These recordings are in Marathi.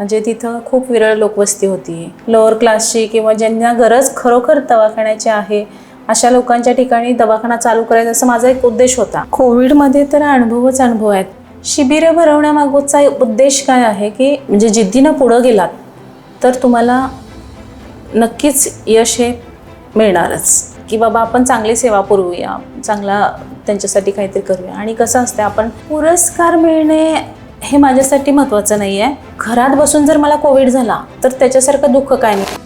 म्हणजे तिथं खूप विरळ लोकवस्ती होती. लोअर क्लासची किंवा ज्यांना गरज खरोखर दवाखान्याची आहे अशा लोकांच्या ठिकाणी दवाखाना चालू करायचा असं माझा एक उद्देश होता. कोविडमध्ये तर अनुभव आहेत. शिबिरं भरवण्यामागचा उद्देश काय आहे की म्हणजे जिद्दीनं पुढं गेलात तर तुम्हाला नक्कीच यश हे मिळणारच, की बाबा आपण चांगली सेवा पुरवूया, चांगला त्यांच्यासाठी काहीतरी करूया. आणि कसं असतं, आपण पुरस्कार मिळणे हे माझ्यासाठी महत्त्वाचं नाही आहे. घरात बसून जर मला कोविड झाला तर त्याच्यासारखं दुःख काय नाही.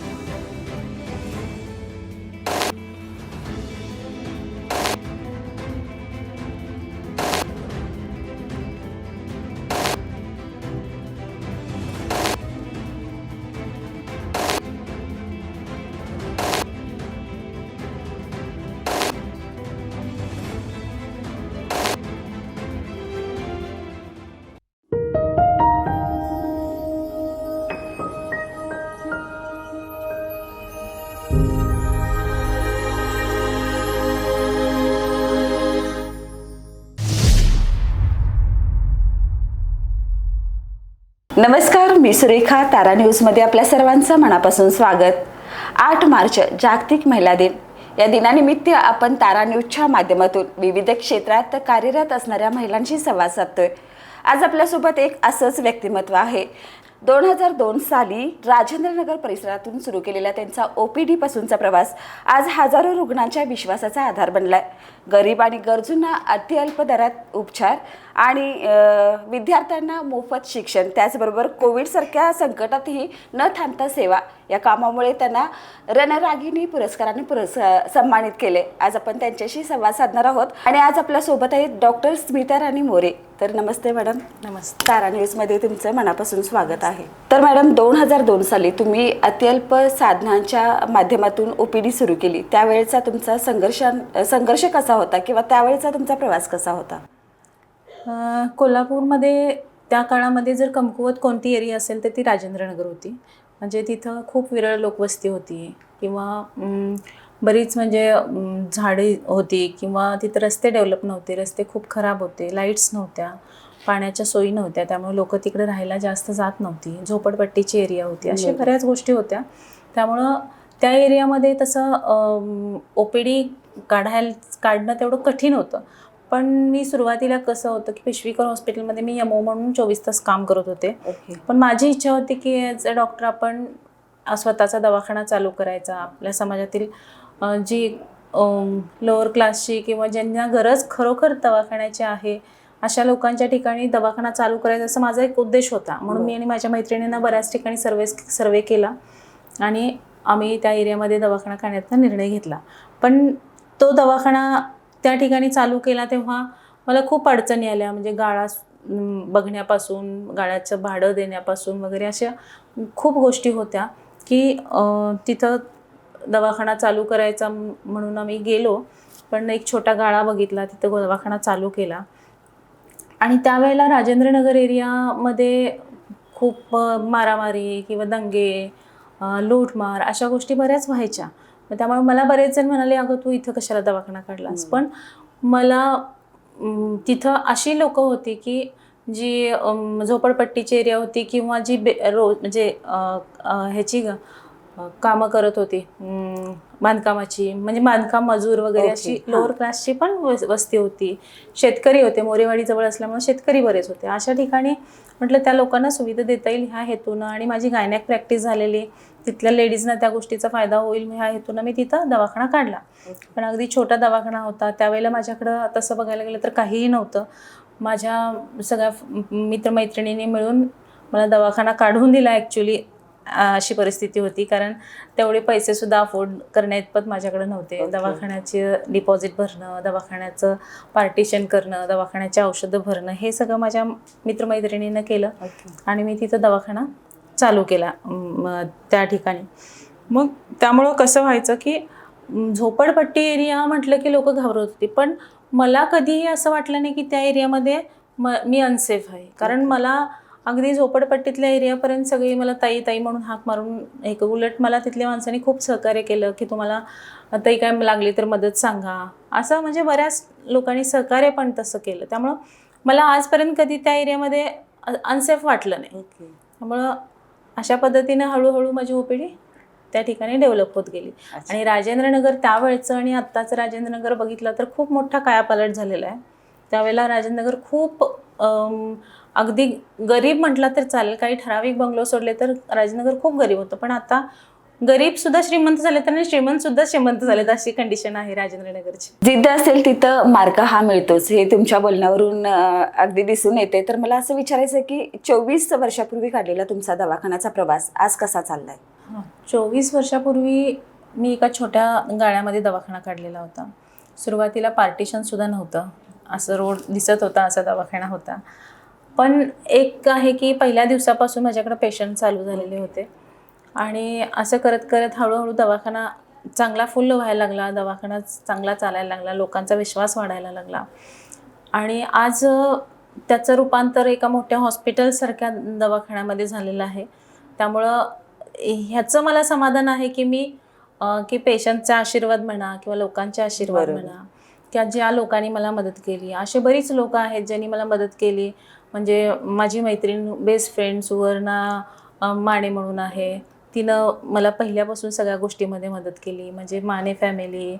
नमस्कार, मी सुरेखा. तारा न्यूजमध्ये आपल्या सर्वांचं मनापासून स्वागत. 8 मार्च जागतिक महिला दिन. या दिनानिमित्त आपण तारा न्यूजच्या माध्यमातून विविध क्षेत्रात कार्यरत असणाऱ्या महिलांशी संवाद साधतोय. आज आपल्यासोबत एक असंच व्यक्तिमत्व आहे. 2002 साली राजेंद्रनगर परिसरातून सुरू केलेला त्यांचा OPD पासूनचा प्रवास आज हजारो रुग्णांच्या विश्वासाचा आधार बनलाय. गरीब आणि गरजूंना अत्यल्प दरात उपचार आणि विद्यार्थ्यांना मोफत शिक्षण, त्याचबरोबर कोविडसारख्या संकटातही न थांबता सेवा, या कामामुळे त्यांना रणरागिणी पुरस्काराने सन्मानित केले. आज आपण त्यांच्याशी संवाद साधणार आहोत आणि आज आपल्यासोबत आहेत डॉक्टर स्मिता राणी मोरे. तर नमस्ते मॅडम. नमस्ते. तारा न्यूजमध्ये तुमचं मनापासून स्वागत आहे. तर मॅडम, 2002 साली तुम्ही अत्यल्प साधनांच्या माध्यमातून OPD सुरू केली. त्यावेळेचा तुमचा संघर्ष कसा होता किंवा त्यावेळेचा तुमचा प्रवास कसा होता? कोल्हापूरमध्ये त्या काळामध्ये जर कमकुवत कोणती एरिया असेल तर ती राजेंद्रनगर होती. म्हणजे तिथं खूप विरळ लोकवस्ती होती किंवा बरीच म्हणजे झाडे होती किंवा तिथं रस्ते डेव्हलप नव्हते, रस्ते खूप खराब होते, लाईट्स नव्हत्या, पाण्याच्या सोयी नव्हत्या, त्यामुळे लोक तिकडे राहायला जास्त जात नव्हती, झोपडपट्टीची एरिया होती, अशा बऱ्याच गोष्टी होत्या. त्यामुळं त्या एरियामध्ये तसं OPD काढणं तेवढं कठीण होतं. पण मी सुरुवातीला कसं होतं की पिशवीकर हॉस्पिटलमध्ये मी MO म्हणून 24 तास काम करत होते. पण माझी इच्छा होती की ॲज अ डॉक्टर आपण स्वतःचा दवाखाना चालू करायचा. आपल्या समाजातील जी लोअर क्लासची किंवा ज्यांना गरज खरोखर दवाखान्याची आहे अशा लोकांच्या ठिकाणी दवाखाना चालू करायचा असं माझा एक उद्देश होता. म्हणून मी आणि माझ्या मैत्रिणींना बऱ्याच ठिकाणी सर्वे केला आणि आम्ही त्या एरियामध्ये दवाखाना काढण्याचा निर्णय घेतला. पण तो दवाखाना त्या ठिकाणी चालू केला तेव्हा मला खूप अडचणी आल्या. म्हणजे गाळा बघण्यापासून, गाळ्याचं भाडं देण्यापासून वगैरे अशा खूप गोष्टी होत्या की तिथं दवाखाना चालू करायचा म्हणून आम्ही गेलो. पण एक छोटा गाळा बघितला, तिथं दवाखाना चालू केला. आणि त्यावेळेला राजेंद्रनगर एरियामध्ये खूप मारामारी किंवा दंगे, लूटमार अशा गोष्टी बऱ्याच व्हायच्या. त्यामुळे मला बरेच जण म्हणाले, अगं तू इथं कशाला दवाखाना काढलास. पण मला तिथं अशी लोकं होती की जी झोपडपट्टीची एरिया होती किंवा जी म्हणजे ह्याची कामं करत होती, बांधकामाची, म्हणजे बांधकाम मजूर वगैरे अशी लोअर क्लासची पण वस्ती होती. शेतकरी होते, मोरेवाडीजवळ असल्यामुळे शेतकरी बरेच होते. अशा ठिकाणी म्हटलं त्या लोकांना सुविधा देता येईल ह्या हेतूनं, आणि माझी गायनॅक प्रॅक्टिस झालेली, तिथल्या लेडीजना त्या गोष्टीचा फायदा होईल ह्या हेतूनं मी तिथं दवाखाना काढला. पण अगदी छोटा दवाखाना होता. त्यावेळेला माझ्याकडं तसं बघायला गेलं तर काहीही नव्हतं. माझ्या सगळ्या मित्रमैत्रिणींनी मिळून मला दवाखाना काढून दिला. ॲक्च्युली अशी परिस्थिती होती, कारण तेवढे पैसेसुद्धा अफोर्ड करण्याइतपत माझ्याकडे नव्हते. दवाखान्याचे डिपॉझिट भरणं, दवाखान्याचं पार्टिशन करणं, दवाखान्याची औषधं भरणं, हे सगळं माझ्या मित्रमैत्रिणीनं केलं. आणि मी तिथं दवाखाना चालू केला त्या ठिकाणी. मग त्यामुळं कसं व्हायचं की झोपडपट्टी एरिया म्हटलं की लोक घाबरत होती. पण मला कधीही असं वाटलं नाही की त्या एरियामध्ये मी अनसेफ आहे. कारण मला अगदी झोपडपट्टीतल्या एरियापर्यंत सगळी मला ताई ताई म्हणून हाक मारून उलट मला तिथल्या माणसांनी खूप सहकार्य केलं की तुम्हाला ताई काय लागली तर मदत सांगा, असं म्हणजे बऱ्याच लोकांनी सहकार्य पण तसं केलं. त्यामुळं मला आजपर्यंत कधी त्या एरियामध्ये अनसेफ वाटलं नाही. त्यामुळं अशा पद्धतीनं हळूहळू माझी ओपीडी त्या ठिकाणी डेव्हलप होत गेली. अच्छा. आणि राजेंद्रनगर त्यावेळचं आणि आत्ताचं राजेंद्रनगर बघितलं तर खूप मोठा कायापालट झालेला आहे. त्यावेळेला राजेंद्रनगर खूप अगदी गरीब म्हटलं तर चालेल, काही ठराविक बंगलो सोडले तर राजेंद्रनगर खूप गरीब होतं. पण आता गरीब सुद्धा श्रीमंत झालेत आणि श्रीमंत सुद्धा श्रीमंत झालेत, अशी कंडिशन आहे राजेंद्रनगरची. जिद्द असेल तिथं मार्ग हा मिळतोच, हे तुमच्या बोलण्यावरून अगदी दिसून येते. तर मला असं विचारायचं की 24 वर्षापूर्वी काढलेला तुमचा दवाखान्याचा प्रवास आज कसा चाललाय? 24 वर्षापूर्वी मी एका छोट्या गाळ्यामध्ये दवाखाना काढलेला होता. सुरुवातीला पार्टिशनसुद्धा नव्हतं, असं रोड दिसत होता, असा दवाखाना होता. पण एक आहे की पहिल्या दिवसापासून माझ्याकडे पेशंट चालू झालेले होते आणि असं करत करत हळूहळू दवाखाना चांगला फुल व्हायला लागला, दवाखाना चांगला चालायला लागला, लोकांचा विश्वास वाढायला लागला. आणि आज त्याचं रूपांतर एका मोठ्या हॉस्पिटलसारख्या दवाखान्यामध्ये झालेलं आहे. त्यामुळं ह्याचं मला समाधान आहे की मी की पेशंटचा आशीर्वाद म्हणा किंवा लोकांचे आशीर्वाद बरोबर. म्हणा किंवा ज्या लोकांनी मला मदत केली, असे बरीच लोक आहेत ज्यांनी मला मदत केली. म्हणजे माझी मैत्रीण, बेस्ट फ्रेंड सुवर्णा माने म्हणून आहे, तिनं मला पहिल्यापासून सगळ्या गोष्टीमध्ये मदत केली. म्हणजे माने फॅमिली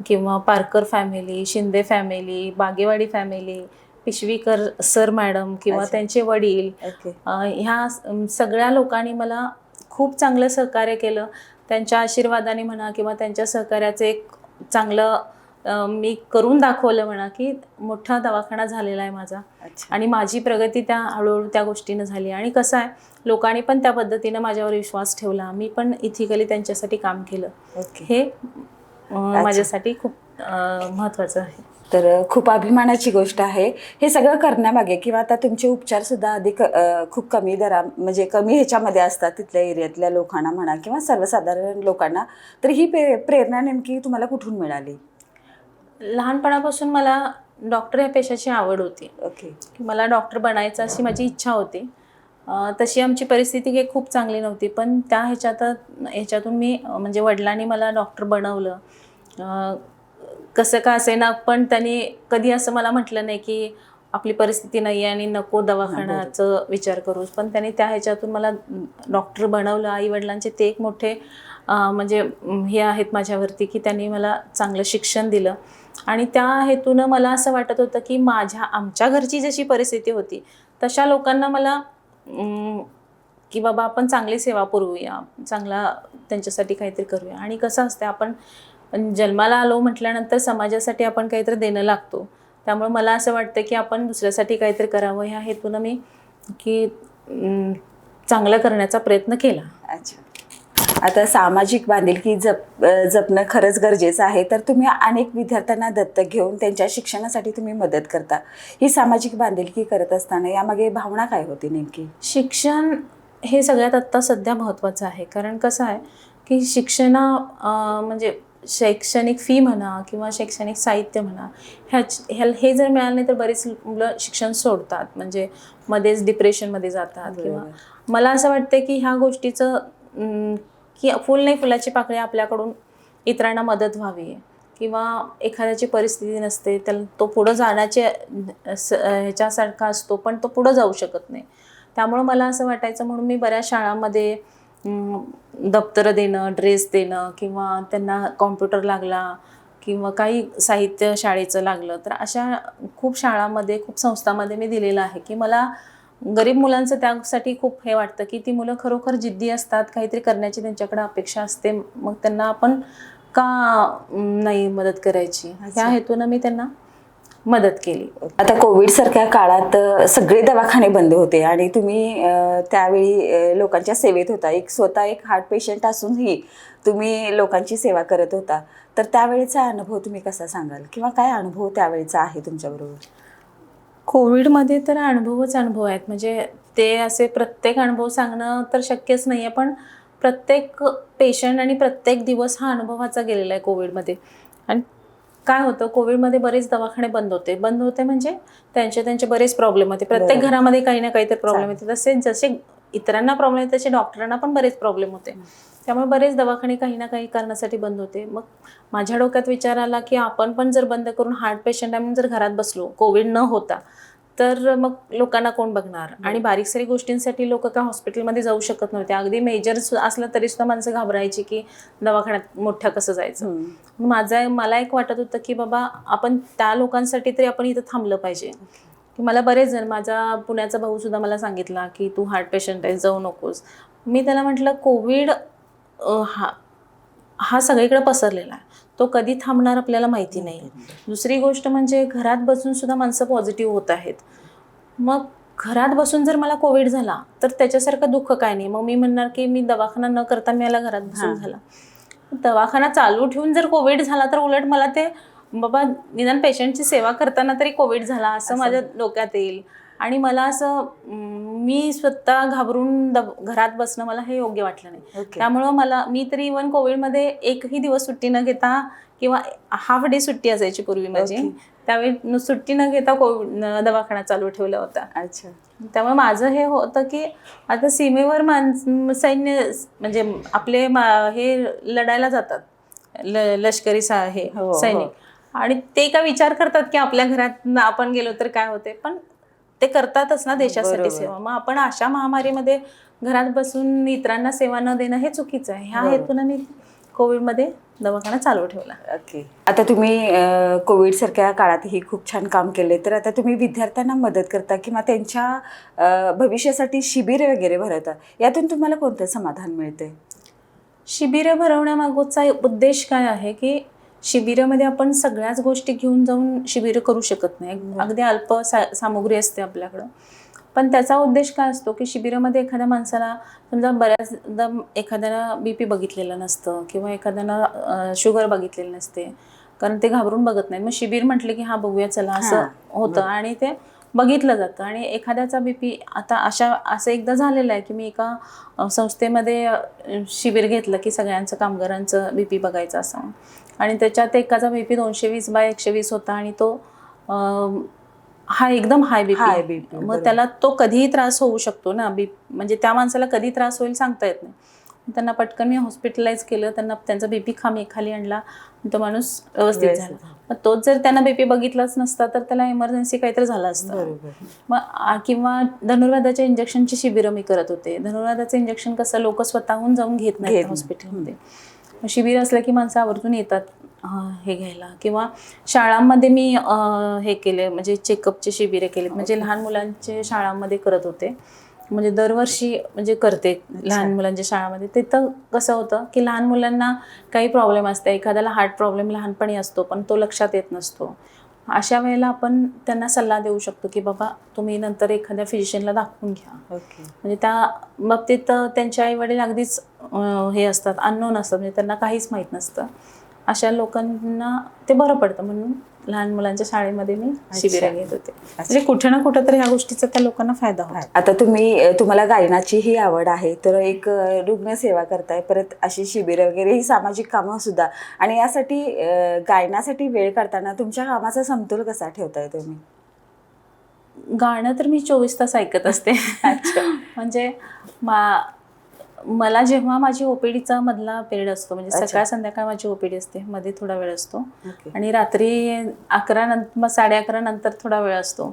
किंवा Parkar family, Shinde family, Bagewadi family, Pishvikar sir madam किंवा अच्छा. त्यांचे वडील, ओके. ह्या सगळ्या लोकांनी मला खूप चांगलं सहकार्य केलं. त्यांच्या आशीर्वादाने म्हणा किंवा त्यांच्या सहकार्याचं एक चांगलं मी करून दाखवलं म्हणा की मोठा दवाखाना झालेला आहे माझा. अच्छा. आणि माझी प्रगती त्या हळूहळू त्या गोष्टीनं झाली. आणि कसं आहे, लोकांनी पण त्या पद्धतीनं माझ्यावर विश्वास ठेवला. मी पण इथिकली त्यांच्यासाठी काम केलं. ओके. हे माझ्यासाठी खूप महत्त्वाचं आहे. तर खूप अभिमानाची गोष्ट आहे हे सगळं करण्यामागे. किंवा आता तुमचे उपचार सुद्धा अधिक खूप कमी म्हणजे कमी ह्याच्यामध्ये असतात तिथल्या एरियातल्या लोकांना म्हणा किंवा सर्वसाधारण लोकांना. तर ही प्रेरणा नेमकी तुम्हाला कुठून मिळाली? लहानपणापासून मला डॉक्टर या पेशाची आवड होती. ओके. की मला डॉक्टर बनायचं अशी माझी इच्छा होती. तशी आमची परिस्थिती काही खूप चांगली नव्हती, पण त्या ह्याच्यातून मी म्हणजे वडिलांनी मला डॉक्टर बनवलं. कसं का असेना, पण त्यांनी कधी असं मला म्हटलं नाही की आपली परिस्थिती नाही आहे आणि नको दवाखान्याचं विचार करूस. पण त्यांनी त्या ह्याच्यातून मला डॉक्टर बनवलं. आई वडिलांचे ते एक मोठे म्हणजे हे आहेत माझ्यावरती की त्यांनी मला चांगलं शिक्षण दिलं. आणि त्या हेतूनं मला असं वाटत होतं की आमच्या घरची जशी परिस्थिती होती तशा लोकांना मला की बाबा आपण चांगली सेवा पुरवूया, चांगला त्यांच्यासाठी काहीतरी करूया. आणि कसं असतं, आपण जन्माला आलो म्हटल्यानंतर समाजासाठी आपण काहीतरी देणं लागतो. त्यामुळे मला असं वाटतं की आपण दुसऱ्यासाठी काहीतरी करावं, ह्या हेतूनं मी की चांगलं करण्याचा प्रयत्न केला. अच्छा. आता सामाजिक बांधिलकी जपणं खरंच गरजेचं आहे. तर तुम्ही अनेक विद्यार्थ्यांना दत्तक घेऊन त्यांच्या शिक्षणासाठी तुम्ही मदत करता. ही सामाजिक बांधिलकी करत असताना यामागे भावना काय होती नेमकी? शिक्षण हे सगळ्यात आत्ता सध्या महत्त्वाचं आहे. कारण कसं आहे की म्हणजे शैक्षणिक फी म्हणा किंवा शैक्षणिक साहित्य म्हणा, हे जर मिळालं नाही तर बरीच मुलं शिक्षण सोडतात, म्हणजे मध्येच डिप्रेशनमध्ये जातात. किंवा मला असं वाटतं की ह्या गोष्टीचं की फुल नाही फुलाची पाकळी आपल्याकडून इतरांना मदत व्हावी. किंवा एखाद्याची परिस्थिती नसते, त्याला तो पुढं जाण्याच्या ह्याच्यासारखा असतो पण तो पुढं जाऊ शकत नाही. त्यामुळं मला असं वाटायचं, म्हणून मी बऱ्याच शाळांमध्ये दप्तरं देणं, ड्रेस देणं किंवा त्यांना कॉम्प्युटर लागला किंवा काही साहित्य शाळेचं लागलं तर अशा खूप शाळांमध्ये, खूप संस्थांमध्ये मी दिलेलं आहे. की मला गरीब मुलांचं त्यासाठी खूप हे वाटतं की ती मुलं खरोखर जिद्दी असतात, काहीतरी करण्याची त्यांच्याकडे अपेक्षा असते, मग त्यांना आपण का नाही मदत करायची, ह्या हेतूनं मी त्यांना मदत केली. आता कोविडसारख्या काळात सगळे दवाखाने बंद होते आणि तुम्ही त्यावेळी लोकांच्या सेवेत होता. स्वतः एक हार्ट पेशंट असूनही तुम्ही लोकांची सेवा करत होता. तर त्यावेळेचा अनुभव तुम्ही कसा सांगाल किंवा काय अनुभव त्यावेळेचा आहे तुमच्याबरोबर? कोविडमध्ये तर अनुभव आहेत. म्हणजे ते असे प्रत्येक अनुभव सांगणं तर शक्यच नाही आहे, पण प्रत्येक पेशंट आणि प्रत्येक दिवस हा अनुभवाचा गेलेला आहे कोविडमध्ये. आणि काय होतं, कोविडमध्ये बरेच दवाखाने बंद होते म्हणजे त्यांचे बरेच प्रॉब्लेम होते. प्रत्येक घरामध्ये काही ना काहीतरी प्रॉब्लेम येते. जसे इतरांना प्रॉब्लेम येते तसे डॉक्टरांना पण बरेच प्रॉब्लेम होते. त्यामुळे बरेच दवाखाने काही ना काही कारणासाठी बंद होते. मग माझ्या डोक्यात विचार आला की आपण पण जर बंद करून हार्ट पेशंट आहे म्हणून जर घरात बसलो कोविड न होता तर मग लोकांना कोण बघणार. आणि बारीक सारी गोष्टींसाठी लोक काय हॉस्पिटलमध्ये जाऊ शकत नव्हते. अगदी मेजर असलं तरी सुद्धा माणसं घाबरायची की दवाखान्यात मोठ्या कसं जायचं. मला एक वाटत होतं की बाबा आपण त्या लोकांसाठी तरी आपण इथं थांबलं पाहिजे. की मला बरेच जण, माझा पुण्याचा भाऊ सुद्धा मला सांगितला की तू हार्ट पेशंट आहे, जाऊ नकोस. मी त्याला म्हटलं कोविड हा सगळीकडे पसरलेला आहे, तो कधी थांबणार आपल्याला माहिती नाही. दुसरी गोष्ट म्हणजे घरात बसून सुद्धा माणसं पॉझिटिव्ह होत आहेत. मग घरात बसून जर मला कोविड झाला तर त्याच्यासारखं दुःख काय नाही. मग मी म्हणणार की मी दवाखाना न करता मला घरात बसून झाला. दवाखाना चालू ठेवून जर कोविड झाला तर उलट मला ते बाबा निदान पेशंटची सेवा करताना तरी कोविड झाला असं माझ्या डोक्यात येईल. आणि मला असं मी स्वतः घाबरून घरात बसणं मला हे योग्य वाटलं नाही. त्यामुळं मी तरी इव्हन कोविडमध्ये एकही दिवस सुट्टी न घेता किंवा हाफ डे सुट्टी असायची पूर्वी माझी, त्यावेळी सुट्टी न घेता कोविड दवाखाना चालू ठेवला होता. अच्छा. त्यामुळे माझं हे होतं की आता सीमेवर सैन्य म्हणजे आपले हे लढायला जातात, लष्करी सैनिक, आणि ते काय विचार करतात की आपल्या घरात आपण गेलो तर काय होते, पण ते करतातच ना देशासाठी सेवा. मग आपण अशा महामारीमध्ये घरात बसून इतरांना सेवा न देणं हे चुकीचं आहे. ह्या हेतून मी कोविडमध्ये दवाखाना चालू ठेवला. ओके. आता तुम्ही कोविड सारख्या काळातही खूप छान काम केले, तर आता तुम्ही विद्यार्थ्यांना मदत करता किंवा त्यांच्या भविष्यासाठी शिबिर वगैरे भरवता, यातून तुम्हाला कोणतं समाधान मिळते? शिबिरं भरवण्यामागचा उद्देश काय आहे की शिबिरामध्ये आपण सगळ्याच गोष्टी घेऊन जाऊन शिबिरं करू शकत नाही. अगदी अल्प सामुग्री असते आपल्याकडं. पण त्याचा उद्देश काय असतो की शिबिरामध्ये एखाद्या माणसाला समजा बऱ्याचदा एखाद्याला BP बघितलेलं नसतं किंवा एखाद्याला शुगर बघितलेली नसते, कारण ते घाबरून बघत नाही. मग शिबिर म्हटलं की हा बघूया चला असं होतं आणि ते बघितलं जातं. आणि एखाद्याचा BP आता असं एकदा झालेलं आहे की मी एका संस्थेमध्ये शिबिर घेतलं की सगळ्यांचं कामगारांचं BP बघायचं असं, आणि त्याच्यात एकाचा BP 220/120 होता आणि तो हा एकदम हाय BP. मग त्याला तो कधीही त्रास होऊ शकतो ना, म्हणजे त्या माणसाला कधी त्रास होईल सांगता येत नाही. त्यांना पटकन मी हॉस्पिटलाइज केलं, त्यांचा BP खाली आणला, तो माणूस व्यवस्थित झाला. मग तोच जर त्यांना BP बघितलाच नसता तर त्याला इमर्जन्सी काहीतरी झालं असतं. मग किंवा धनुर्वादाच्या इंजेक्शनची शिबिरं मी करत होते. धनुर्वादाचं इंजेक्शन कसं लोक स्वतःहून जाऊन घेत नाहीत हॉस्पिटलमध्ये. शिबिर असलं की माणसं आवर्जून येतात हे घ्यायला. किंवा शाळांमध्ये मी हे केले, म्हणजे चेकअपचे शिबिरे केले, म्हणजे लहान मुलांचे शाळांमध्ये करत होते. म्हणजे दरवर्षी म्हणजे करते लहान मुलांच्या शाळामध्ये. तिथं कसं होतं की लहान मुलांना काही प्रॉब्लेम असते, एखाद्याला हार्ट प्रॉब्लेम लहानपणी असतो पण तो लक्षात येत नसतो. अशा वेळेला आपण त्यांना सल्ला देऊ शकतो की बाबा तुम्ही नंतर एखाद्या फिजिशियनला दाखवून घ्या. म्हणजे त्या बाबतीत त्यांचे आई वडील अगदीच हे असतात, अननोन असतात, म्हणजे त्यांना काहीच माहीत नसतं. अशा लोकांना ते बरं पडतं, म्हणून लहान मुलांच्या शाळेमध्ये मी शिबिरं घेत होते. म्हणजे कुठे ना कुठं तरी ह्या गोष्टीचा त्या लोकांना फायदा होतो. आता तुम्हाला गायनाचीही आवड आहे, तर एक रुग्णसेवा करताय, परत अशी शिबिरं वगैरे ही सामाजिक कामं सुद्धा, आणि यासाठी गायनासाठी वेळ काढताना तुमच्या कामाचा समतोल कसा ठेवताय तुम्ही? गाणं तर मी 24 तास ऐकत असते. म्हणजे मला जेव्हा माझी OPDचा मधला पिरियड असतो, म्हणजे सकाळ संध्याकाळ माझी OPD असते, मध्ये थोडा वेळ असतो, आणि रात्री 11 नंतर 11:30 नंतर थोडा वेळ असतो.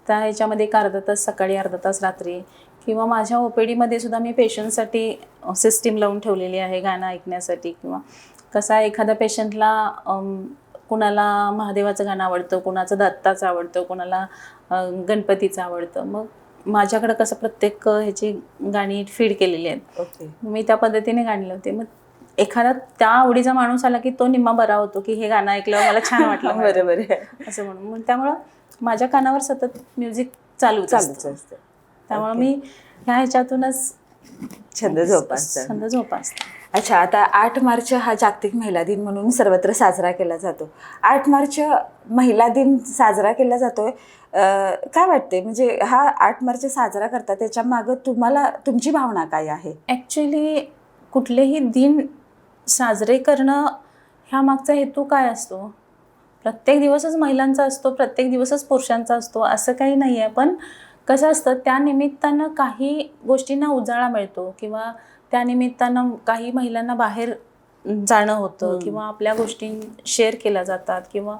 त्या ह्याच्यामध्ये एक अर्धा तास सकाळी, अर्धा तास रात्री. किंवा माझ्या OPDमध्ये सुद्धा मी पेशंटसाठी सिस्टीम लावून ठेवलेली आहे गाणं ऐकण्यासाठी. किंवा कसा एखाद्या पेशंटला कुणाला महादेवाचं गाणं आवडतं, कुणाचं दत्ताचं आवडतं, कुणाला गणपतीचं आवडतं. मग माझ्याकडं कसं प्रत्येक ह्याची गाणी फीड केलेली आहेत. मी त्या पद्धतीने गाणी लावते. मग एखादा त्या आवडीचा माणूस आला की तो निम्मा बरा होतो की हे गाणं ऐकल्यावर मला छान वाटलं. बरोबर असं म्हणून त्यामुळं माझ्या कानावर सतत म्युझिक चालूच असतं. त्यामुळं मी ह्या ह्याच्यातूनच छंद जोपासते. अच्छा, आता 8 मार्च हा जागतिक महिला दिन म्हणून सर्वत्र साजरा केला जातो. 8 मार्च महिला दिन साजरा केला जातोय, काय वाटते, म्हणजे हा 8 मार्च साजरा करता त्याच्या मागं तुमची भावना काय आहे? ॲक्च्युली कुठलेही दिन साजरे करणं ह्या मागचा हेतू काय असतो? प्रत्येक दिवसच महिलांचा असतो, प्रत्येक दिवसच पुरुषांचा असतो असं काही नाही आहे. पण कसं असतं, त्या निमित्तानं काही गोष्टींना उजाळा मिळतो, किंवा त्या निमित्तानं काही महिलांना बाहेर जाणं होतं, किंवा आपल्या गोष्टी शेअर केल्या जातात, किंवा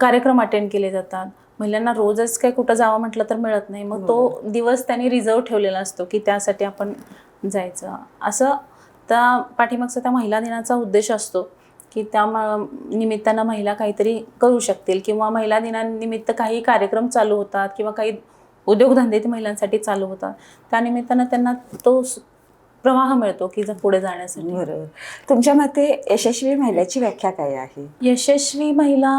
कार्यक्रम अटेंड केले जातात. महिलांना रोजच काय कुठं जावं म्हटलं तर मिळत नाही, मग तो दिवस त्यांनी रिझर्व ठेवलेला असतो की त्यासाठी आपण जायचं. असं त्या पाठीमागचा त्या महिला दिनाचा उद्देश असतो की त्या निमित्तानं महिला काहीतरी करू शकतील, किंवा महिला दिनानिमित्त काही कार्यक्रम चालू होतात किंवा काही उद्योगधंदे ते महिलांसाठी चालू होतात, त्यानिमित्तानं त्यांना तो प्रवाह मिळतो की पुढे जाण्यासाठी. बरोबर. तुमच्या मते यशस्वी महिलेची व्याख्या काय आहे? यशस्वी महिला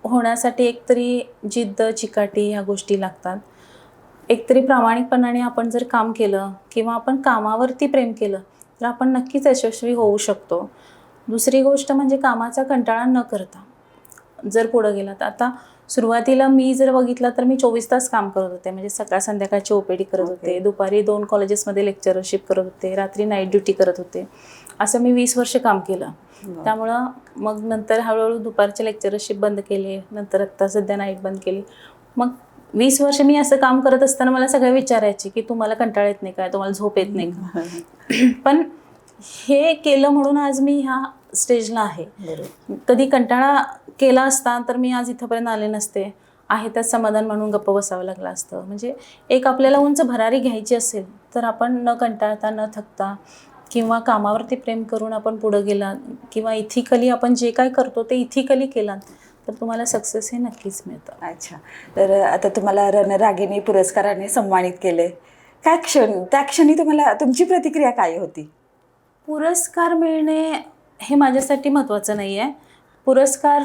होण्यासाठी एकतरी जिद्द, चिकाटी ह्या गोष्टी लागतात. एकतरी प्रामाणिकपणाने आपण जर काम केलं किंवा आपण कामावरती प्रेम केलं तर आपण नक्कीच यशस्वी होऊ शकतो. दुसरी गोष्ट म्हणजे कामाचा कंटाळा न करता जर पुढं गेलात. आता सुरुवातीला मी जर बघितलं तर मी 24 तास काम करत होते, म्हणजे सकाळ संध्याकाळची OPD करत होते, दुपारी 2 कॉलेजेसमध्ये लेक्चरशिप करत होते, रात्री नाईट ड्युटी करत होते. असं मी 20 वर्ष काम केलं. त्यामुळं मग नंतर हळूहळू दुपारचे लेक्चरशिप बंद केले, नंतर आत्ता सध्या नाईट बंद केली. मग 20 वर्ष मी असं काम करत असताना मला सगळे विचारायचे की तुम्हाला कंटाळा येत नाही काय, तुम्हाला झोप येत नाही का? पण हे केलं म्हणून आज मी ह्या स्टेजला आहे. कधी कंटाळा केला असता तर मी आज इथंपर्यंत आले नसते. आहे त्यात समाधान म्हणून गप्प बसावं लागलं असतं. म्हणजे एक आपल्याला उंच भरारी घ्यायची असेल तर आपण न कंटाळता, न थकता किंवा कामावरती प्रेम करून आपण पुढं गेला किंवा इथिकली आपण जे काय करतो ते इथिकली केलात तर तुम्हाला सक्सेस हे नक्कीच मिळतं. अच्छा. तर आता तुम्हाला रणरागिणी पुरस्काराने सन्मानित केले, काय त्या क्षणी तुम्हाला तुमची प्रतिक्रिया काय होती? पुरस्कार मिळणे हे माझ्यासाठी महत्त्वाचं नाही आहे. पुरस्कार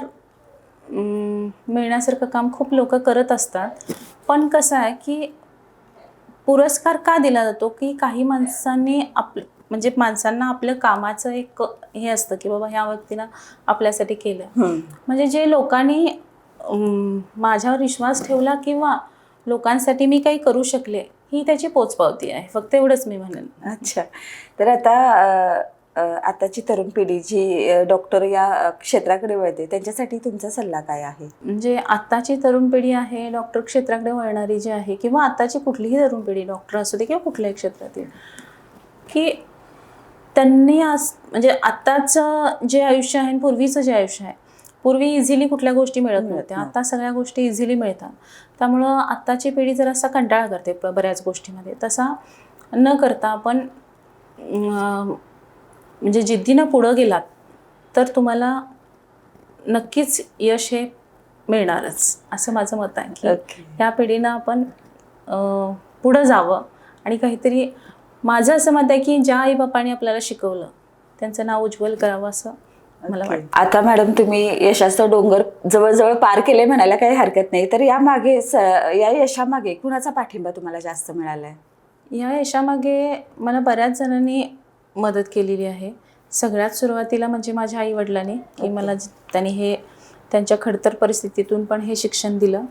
मिळण्यासारखं काम खूप लोक करत असतात, पण कसं आहे की पुरस्कार का दिला जातो की काही माणसांनी म्हणजे माणसांना आपलं कामाचं एक हे असतं की बाबा ह्या व्यक्तीनं आपल्यासाठी केलं. म्हणजे जे लोकांनी माझ्यावर विश्वास ठेवला किंवा लोकांसाठी मी काही करू शकले ही त्याची पोचपावती आहे, फक्त एवढंच मी म्हणेन. अच्छा. तर आताची तरुण पिढी जी डॉक्टर या क्षेत्राकडे वळते त्यांच्यासाठी तुमचा सल्ला काय आहे? म्हणजे आत्ताची तरुण पिढी आहे डॉक्टर क्षेत्राकडे वळणारी जी आहे, किंवा आत्ताची कुठलीही तरुण पिढी डॉक्टर असू दे किंवा कुठल्याही क्षेत्रातील, की त्यांनी आज म्हणजे आत्ताचं जे आयुष्य आहे आणि पूर्वीचं जे आयुष्य आहे, पूर्वी इझिली कुठल्या गोष्टी मिळत नव्हत्या, आता सगळ्या गोष्टी इझिली मिळतात. त्यामुळं आत्ताची पिढी जर असा कंटाळा करते बऱ्याच गोष्टीमध्ये, तसा न करता आपण म्हणजे जिद्दीनं पुढं गेलात तर तुम्हाला नक्कीच यश हे मिळणारच, असं माझं मत आहे की ह्या पिढीनं आपण पुढं जावं आणि काहीतरी. माझं असं मत आहे की ज्या आई बापाने आपल्याला शिकवलं त्यांचं नाव उज्ज्वल करावं असं मला वाटतं. आता मॅडम तुम्ही यशाचं डोंगर जवळजवळ पार केले म्हणायला काही हरकत नाही, तर यामागे या यशामागे कुणाचा पाठिंबा तुम्हाला जास्त मिळाला आहे? या यशामागे मला बऱ्याच जणांनी मदत केलेली आहे. सगळ्यात सुरुवातीला म्हणजे माझ्या आईवडिलांनी की मला त्यांनी हे त्यांच्या खडतर परिस्थितीतून पण हे शिक्षण दिलं.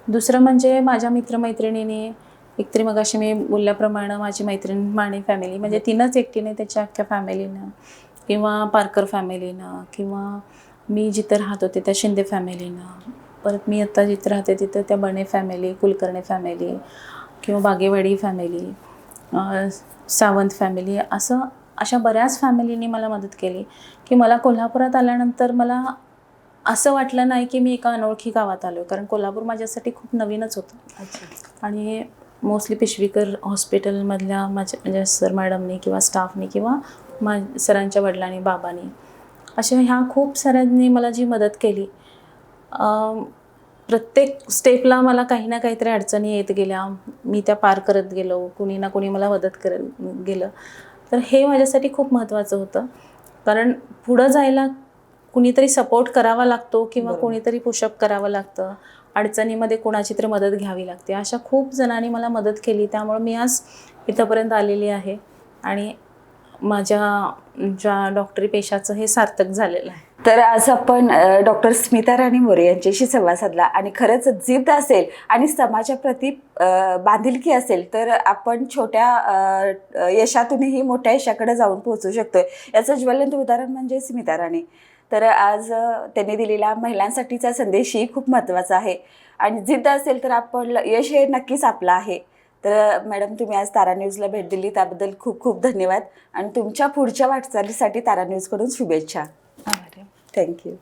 दुसरं म्हणजे माझ्या मित्रमैत्रिणींनी, एकतरी मगाशी मी बोलल्याप्रमाणे माझी मैत्रीण माने फॅमिली, म्हणजे तिनंच एकटीने त्याच्या अख्ख्या फॅमिलीनं किंवा पारकर फॅमिलीनं किंवा मी जिथं राहत होते त्या शिंदे फॅमिलीनं, परत मी आत्ता जिथं राहते तिथं त्या बणे फॅमिली, कुलकर्णी फॅमिली किंवा बागेवाडी फॅमिली, सावंत फॅमिली, अशा बऱ्याच फॅमिलींनी मला मदत केली की मला कोल्हापुरात आल्यानंतर मला असं वाटलं नाही की मी एका अनोळखी गावात आलो, कारण कोल्हापूर माझ्यासाठी खूप नवीनच होतं. आणि मोस्टली पिशवीकर हॉस्पिटलमधल्या म्हणजे सर मॅडमनी किंवा स्टाफनी किंवा सरांच्या वडिलांनी, बाबांनी, अशा ह्या खूप साऱ्यांनी मला जी मदत केली. प्रत्येक स्टेपला मला काही ना काहीतरी अडचणी येत गेल्या, मी त्या पार करत गेलो, कुणी ना कुणी मला मदत करत गेलं. तर हे माझ्यासाठी खूप महत्त्वाचं होतं, कारण पुढं जायला कुणीतरी सपोर्ट करावा लागतो किंवा कोणीतरी पुशअप करावं लागतं, अडचणीमध्ये कोणाची तरी मदत घ्यावी लागते. अशा खूप जणांनी मला मदत केली, त्यामुळे मी आज इथंपर्यंत आलेली आहे आणि माझ्या ज्या डॉक्टरी पेशाचं हे सार्थक झालेलं आहे. तर आज आपण डॉक्टर स्मिता राणी मोरे यांच्याशी संवाद साधला आणि खरंच जिद्द असेल आणि समाजाप्रती बांधिलकी असेल तर आपण छोट्या यशातूनही मोठ्या यशाकडे जाऊन पोहोचू शकतोय. याचं ज्वलंत उदाहरण म्हणजे स्मिता राणी. तर आज त्यांनी दिलेला महिलांसाठीचा संदेशही खूप महत्त्वाचा आहे आणि जिद्द असेल तर आपण यश हे नक्कीच आपलं आहे. तर मॅडम तुम्ही आज तारा न्यूजला भेट दिली त्याबद्दल खूप खूप धन्यवाद आणि तुमच्या पुढच्या वाटचालीसाठी तारा न्यूजकडून शुभेच्छा. आभारी. थँक्यू.